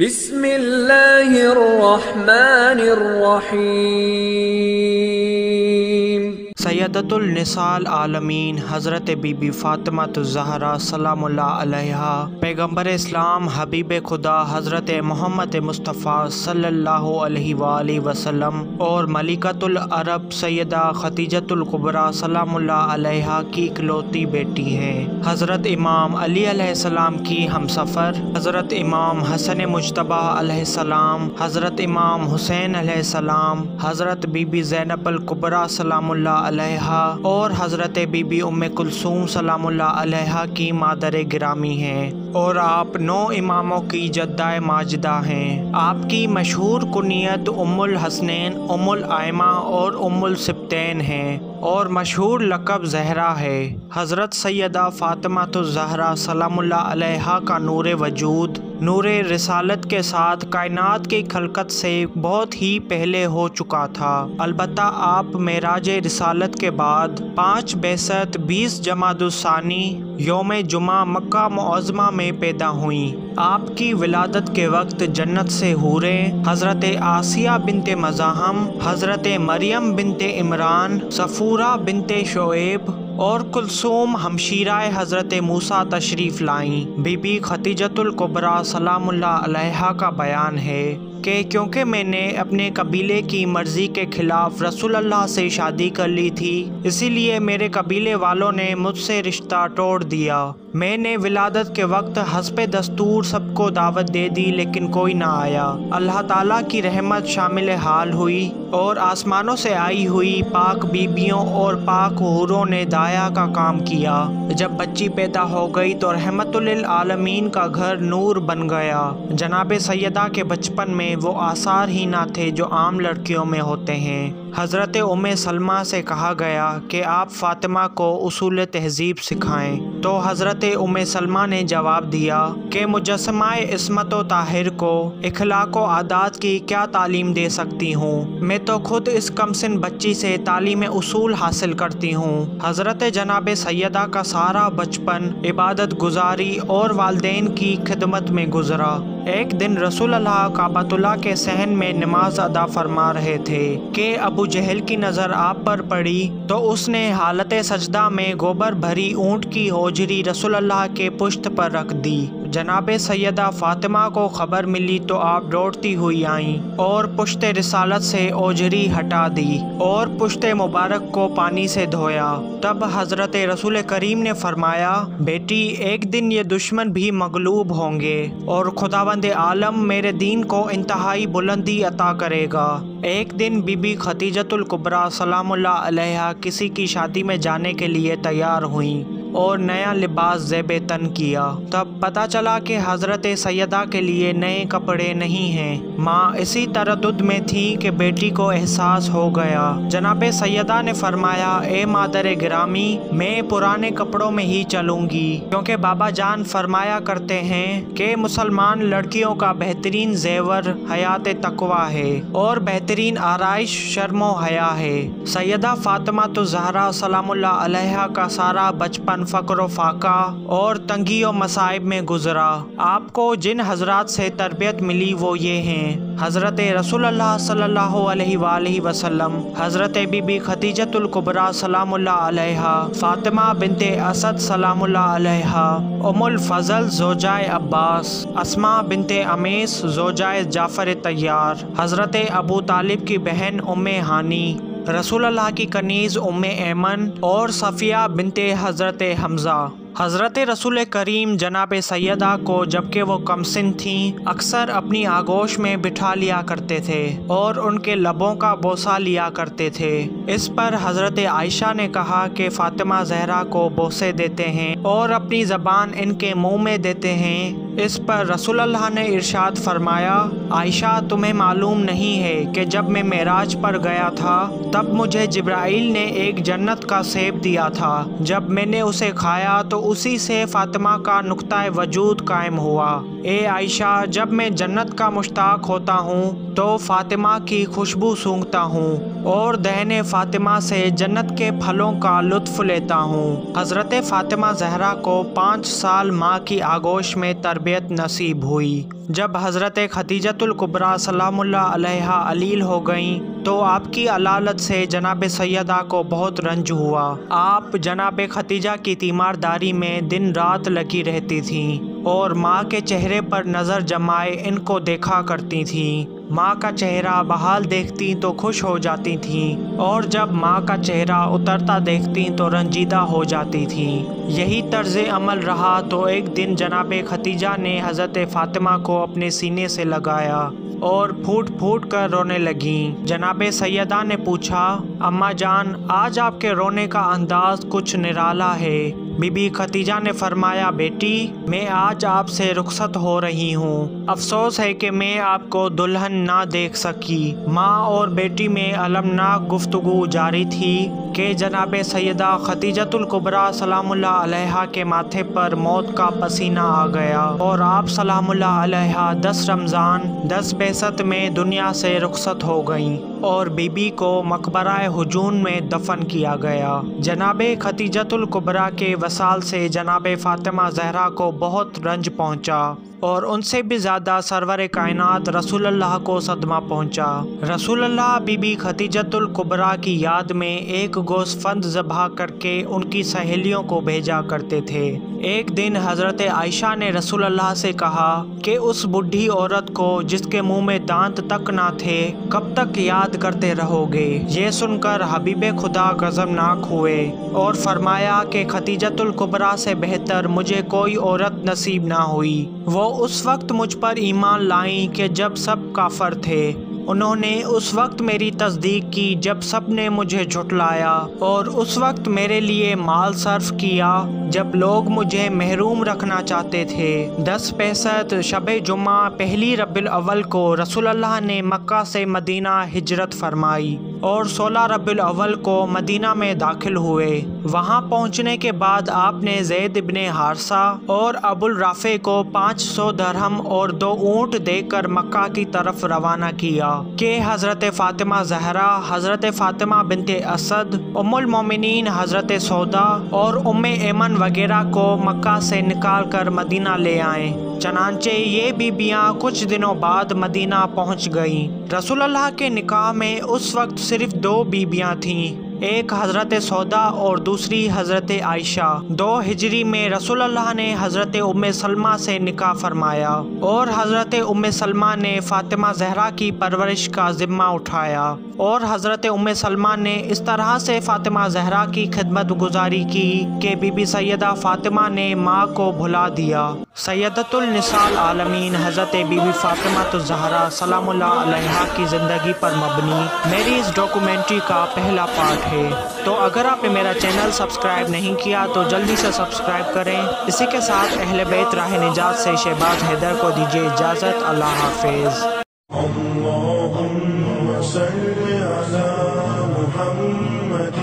بسم اللہ الرحمن الرحیم۔ سیدۃ النساء العالمین حضرت بی بی فاطمہ الزہرا سلام اللہ علیہا، پیغمبر اسلام حبیب خدا حضرت محمد مصطفیٰ صلی اللہ علیہ وآلہ وسلم اور ملکۃ العرب سیدہ خدیجۃ الکبریٰ سلام اللہ علیہا کی اکلوتی بیٹی ہیں۔ حضرت امام علی علیہ السلام کی ہمسفر، حضرت امام حسن مجتبیٰ علیہ السلام، حضرت امام حسین علیہ السلام، حضرت بی بی زینب الکبریٰ سلام اللہ علیہا اور حضرت بی بی ام کلثوم سلام اللہ علیہا کی مادر گرامی ہیں، اور آپ 9 اماموں کی جدہ ماجدہ ہیں۔ آپ کی مشہور کنیت ام الحسنین، ام الائمہ اور ام السبتین ہیں، اور مشہور لقب زہرا ہے۔ حضرت سیدہ فاطمہ الزہرا سلام اللہ علیہا کا نور وجود، نور رسالت کے ساتھ کائنات کی خلقت سے بہت ہی پہلے ہو چکا تھا، البتہ آپ معراج رسالت کے بعد 5 بعثت 20 جمادی الثانی یوم جمعہ مکہ معظمہ میں پیدا ہوئیں۔ آپ کی ولادت کے وقت جنت سے حوریں حضرت آسیہ بنت مزاحم، حضرت مریم بنت عمران، صفورہ بنت شعیب اور کلثوم ہمشیرہ حضرت موسیٰ تشریف لائیں۔ بی بی خدیجۃ الکبریٰ سلام اللہ علیہا کا بیان ہے کہ کیونکہ میں نے اپنے قبیلے کی مرضی کے خلاف رسول اللہ سے شادی کر لی تھی، اسی لیے میرے قبیلے والوں نے مجھ سے رشتہ توڑ دیا۔ میں نے ولادت کے وقت حسب دستور سب کو دعوت دے دی، لیکن کوئی نہ آیا۔ اللہ تعالیٰ کی رحمت شامل حال ہوئی اور آسمانوں سے آئی ہوئی پاک بیبیوں اور پاک حوروں نے دایا کا کام کیا۔ جب بچی پیدا ہو گئی تو رحمت للعالمین کا گھر نور بن گیا۔ جناب سیدہ کے بچپن میں وہ آثار ہی نہ تھے جو عام لڑکیوں میں ہوتے ہیں۔ حضرت ام سلمہ سے کہا گیا کہ آپ فاطمہ کو اصول تہذیب سکھائیں، تو حضرت ام سلمہ نے جواب دیا کہ مجسمہ عصمت و طاہر کو اخلاق و عادات کی کیا تعلیم دے سکتی ہوں، میں تو خود اس کم سن بچی سے تعلیم اصول حاصل کرتی ہوں۔ حضرت جناب سیدہ کا سارا بچپن عبادت گزاری اور والدین کی خدمت میں گزرا۔ ایک دن رسول اللہ کعبۃ اللہ کے صحن میں نماز ادا فرما رہے تھے کہ ابو جہل کی نظر آپ پر پڑی، تو اس نے حالت سجدہ میں گوبر بھری اونٹ کی ہوجری رسول اللہ کے پشت پر رکھ دی۔ جناب سیدہ فاطمہ کو خبر ملی تو آپ دوڑتی ہوئی آئیں اور پشت رسالت سے اوجری ہٹا دی اور پشت مبارک کو پانی سے دھویا۔ تب حضرت رسول کریم نے فرمایا، بیٹی ایک دن یہ دشمن بھی مغلوب ہوں گے اور خداوند عالم میرے دین کو انتہائی بلندی عطا کرے گا۔ ایک دن بی بی خدیجۃ الکبریٰ سلام اللہ علیہا کسی کی شادی میں جانے کے لیے تیار ہوئیں اور نیا لباس زیب تن کیا۔ تب پتہ چلا کہ حضرت سیدہ کے لیے نئے کپڑے نہیں ہیں۔ ماں اسی تردد میں تھی کہ بیٹی کو احساس ہو گیا۔ جناب سیدہ نے فرمایا، اے مادر گرامی، میں پرانے کپڑوں میں ہی چلوں گی، کیونکہ بابا جان فرمایا کرتے ہیں کہ مسلمان لڑکیوں کا بہترین زیور حیات تقویٰ ہے اور بہترین آرائش شرم و حیا ہے۔ سیدہ فاطمہ الزہرا سلام اللہ علیہا کا سارا بچپن فقر و فاقہ اور تنگی و مصائب میں گزرا۔ آپ کو جن حضرات سے تربیت ملی وہ یہ ہیں: حضرت رسول اللہ صلی اللہ علیہ وآلہ وسلم، حضرت بی بی خدیجۃ الکبریٰ سلام اللہ علیہا، فاطمہ بنت اسد سلام اللہ علیہا، ام الفضل زوجہ عباس، اسماء بنت امیس زوجہ جعفر طیار، حضرت ابو طالب کی بہن ام ہانی، رسول اللہ کی کنیز ام ایمن اور صفیہ بنت حضرت حمزہ۔ حضرت رسول کریم جناب سیدہ کو جبکہ وہ کم سن تھیں اکثر اپنی آغوش میں بٹھا لیا کرتے تھے اور ان کے لبوں کا بوسہ لیا کرتے تھے۔ اس پر حضرت عائشہ نے کہا کہ فاطمہ زہرا کو بوسے دیتے ہیں اور اپنی زبان ان کے منہ میں دیتے ہیں۔ اس پر رسول اللہ نے ارشاد فرمایا، عائشہ تمہیں معلوم نہیں ہے کہ جب میں معراج پر گیا تھا تب مجھے جبرائیل نے ایک جنت کا سیب دیا تھا، جب میں نے اسے کھایا تو اسی سے فاطمہ کا نقطہ وجود قائم ہوا۔ اے عائشہ، جب میں جنت کا مشتاق ہوتا ہوں تو فاطمہ کی خوشبو سونگھتا ہوں اور دہن فاطمہ سے جنت کے پھلوں کا لطف لیتا ہوں۔ حضرت فاطمہ زہرا کو 5 سال ماں کی آغوش میں تربیت تربیت نصیب ہوئی۔ جب حضرت خدیجۃ الکبریٰ سلام اللہ علیہا علیل ہو گئیں تو آپ کی علالت سے جناب سیدہ کو بہت رنج ہوا۔ آپ جناب خدیجہ کی تیمارداری میں دن رات لگی رہتی تھیں اور ماں کے چہرے پر نظر جمائے ان کو دیکھا کرتی تھیں۔ ماں کا چہرہ بحال دیکھتی تو خوش ہو جاتی تھیں اور جب ماں کا چہرہ اترتا دیکھتی تو رنجیدہ ہو جاتی تھیں۔ یہی طرز عمل رہا تو ایک دن جناب خدیجہ نے حضرت فاطمہ کو اپنے سینے سے لگایا اور پھوٹ پھوٹ کر رونے لگیں۔ جناب سیدہ نے پوچھا، اماں جان آج آپ کے رونے کا انداز کچھ نرالا ہے۔ بی بی خدیجہ نے فرمایا، بیٹی میں آج آپ سے رخصت ہو رہی ہوں، افسوس ہے کہ میں آپ کو دلہن نہ دیکھ سکی۔ ماں اور بیٹی میں المناک گفتگو جاری تھی کہ جناب سیدہ خدیجۃ الکبریٰ سلام اللہ علیہا کے ماتھے پر موت کا پسینہ آ گیا اور آپ سلام اللہ علیہا 10 رمضان 10 بعثت میں دنیا سے رخصت ہو گئیں اور بی بی کو مقبرہ ہجون میں دفن کیا گیا۔ جناب خدیجۃ الکبریٰ کے وصال سے جناب فاطمہ زہرا کو بہت رنج پہنچا اور ان سے بھی زیادہ سرور کائنات رسول اللہ کو صدمہ پہنچا۔ رسول اللہ بی بی خدیجۃ الکبریٰ کی یاد میں ایک گوسفند ذبح کر کے ان کی سہیلیوں کو بھیجا کرتے تھے۔ ایک دن حضرت عائشہ نے رسول اللہ سے کہا کہ اس بڈھی عورت کو جس کے منہ میں دانت تک نہ تھے کب تک یاد کرتے رہو گے؟ یہ سن کر حبیب خدا غضبناک ہوئے اور فرمایا کہ خدیجۃ الکبریٰ سے بہتر مجھے کوئی عورت نصیب نہ ہوئی۔ وہ اس وقت مجھ پر ایمان لائیں کہ جب سب کافر تھے، انہوں نے اس وقت میری تصدیق کی جب سب نے مجھے جھٹلایا، اور اس وقت میرے لیے مال صرف کیا جب لوگ مجھے محروم رکھنا چاہتے تھے۔ 10 بعثت شب جمعہ پہلی ربیع الاول کو رسول اللہ نے مکہ سے مدینہ ہجرت فرمائی اور 16 ربیع الاول کو مدینہ میں داخل ہوئے۔ وہاں پہنچنے کے بعد آپ نے زید ابن حارثہ اور ابو الرافع کو 500 درہم اور 2 اونٹ دے کر مکہ کی طرف روانہ کیا کہ حضرت فاطمہ زہرا، حضرت فاطمہ بنت اسد، ام المومنین حضرت سودا اور ام ایمن وغیرہ کو مکہ سے نکال کر مدینہ لے آئیں۔ چنانچہ یہ بیبیاں کچھ دنوں بعد مدینہ پہنچ گئیں۔ رسول اللہ کے نکاح میں اس وقت صرف 2 بیبیاں تھیں، ایک حضرت سودا اور دوسری حضرت عائشہ۔ 2 ہجری میں رسول اللہ نے حضرت ام سلمہ سے نکاح فرمایا اور حضرت ام سلمہ نے فاطمہ زہرا کی پرورش کا ذمہ اٹھایا اور حضرت ام سلمہ نے اس طرح سے فاطمہ زہرا کی خدمت گزاری کی کہ بی بی سیدہ فاطمہ نے ماں کو بھلا دیا۔ سیدۃ النساء العالمین حضرت بی بی فاطمہ الزہرا سلام اللہ علیہا کی زندگی پر مبنی میری اس ڈاکومنٹری کا پہلا پارٹ ہے۔ تو اگر آپ نے میرا چینل سبسکرائب نہیں کیا تو جلدی سے سبسکرائب کریں۔ اسی کے ساتھ اہل بیت راہ نجات سے شہباز حیدر کو دیجیے اجازت۔ اللہ حافظ۔ اللہم صل علی محمد